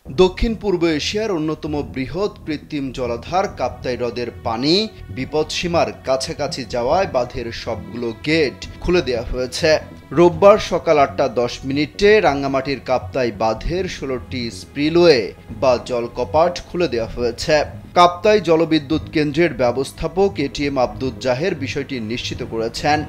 দক্ষিণ পূর্ব এশিয়ার অন্যতম বৃহৎ কৃত্রিম জলাধার কাপ্তাই হ্রদের পানি বিপদসীমার কাছাকাছি যাওয়ায় বাঁধের সবগুলো গেট খুলে দেওয়া হয়েছে। রোববার সকাল 8:10 রাঙ্গামাটির কাপ্তাই বাঁধের 16টি স্পিলওয়ে বা জলকপাট খুলে দেওয়া হয়েছে। কাপ্তাই জলবিদ্যুৎ কেন্দ্রের ব্যবস্থাপক এটিএম আব্দুল জাহের বিষয়টি নিশ্চিত করেছেন।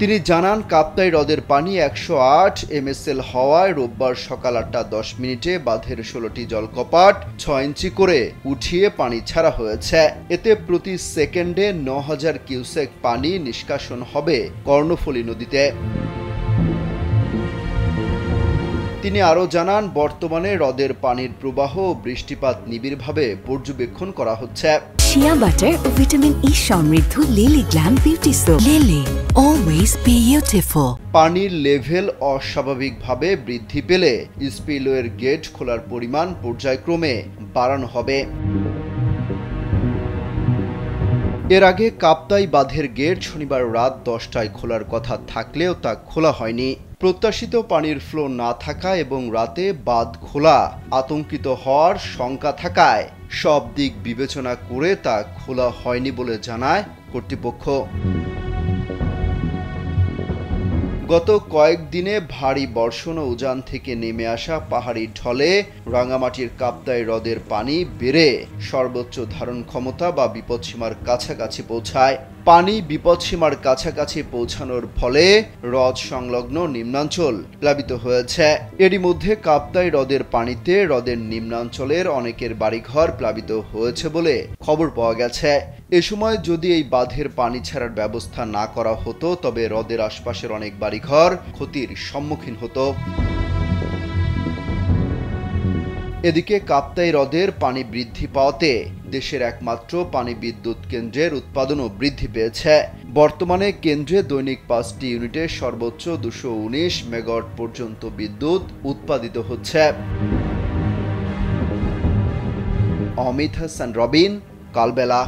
তিনি জানান, কাপ্তাই হ্রদের পানি 108 MSL হওয়ায় রোববার সকাল 8:10 বাঁধের 16টি জলকপাট 6 ইঞ্চি করে উঠিয়ে পানি ছাড়া হয়েছে। এতে প্রতি সেকেন্ডে 9000 কিউসেক পানি নিষ্কাশন হবে কর্ণফুলী নদীতে। তিনি আরও জানান, বর্তমানে হ্রদের পানির প্রবাহ ও বৃষ্টিপাত নিবিড়ভাবে পর্যবেক্ষণ করা হচ্ছে। শিয়া বাটার ও ভিটামিন ই সমৃদ্ধ lily glam beauty soap. Lily, always beautiful. পানির লেভেল অস্বাভাবিকভাবে বৃদ্ধি পেলে স্পিলওয়ের গেট খোলার পরিমাণ পর্যায়ক্রমে বাড়ানো হবে। এর আগে কাপ্তাই বাঁধের গেট শনিবার রাত 10টায় খোলার কথা থাকলেও তা খোলা হয়নি। প্রত্যাশিত পানির ফ্লো না থাকা এবং রাতে বাঁধ খোলা আতঙ্কিত হওয়ার শঙ্কা থাকায় সব দিক বিবেচনা করে তা খোলা হয়নি বলে জানায় কর্তৃপক্ষ। গত কয়েকদিনে ভারী বর্ষণ ও উজান থেকে নেমে আসা পাহাড়ি ঢলে রাঙ্গামাটির কাপ্তাই হ্রদের পানি বেড়ে সর্বোচ্চ ধারণ ক্ষমতা বা বিপদসীমার কাছাকাছি পৌঁছায়। পানি বিপদসীমার কাছাকাছি পৌঁছানোর ফলে হ্রদ সংলগ্ন নিম্নাঞ্চল প্লাবিত হয়েছে। এরই মধ্যে কাপ্তাই হ্রদের পানিতে হ্রদের নিম্নাঞ্চলের অনেকের বাড়িঘর প্লাবিত হয়েছে বলে খবর পাওয়া গেছে। এ সময় যদি এই বাঁধের পানি ছাড়ার ব্যবস্থা না করা হতো তবে হ্রদের আশপাশের অনেক বাড়িঘর ক্ষতির সম্মুখীন হতো। এদিকে কাপ্তাই হ্রদের পানি বৃদ্ধি পাওয়াতে দেশের একমাত্র পানি বিদ্যুৎ কেন্দ্রের উৎপাদনও বৃদ্ধি পেয়েছে। বর্তমানে কেন্দ্রে দৈনিক 5টি ইউনিটে সর্বোচ্চ 219 মেগাওয়াট পর্যন্ত বিদ্যুৎ উৎপাদিত হচ্ছে। অমিত হাসান রবিন, কালবেলা।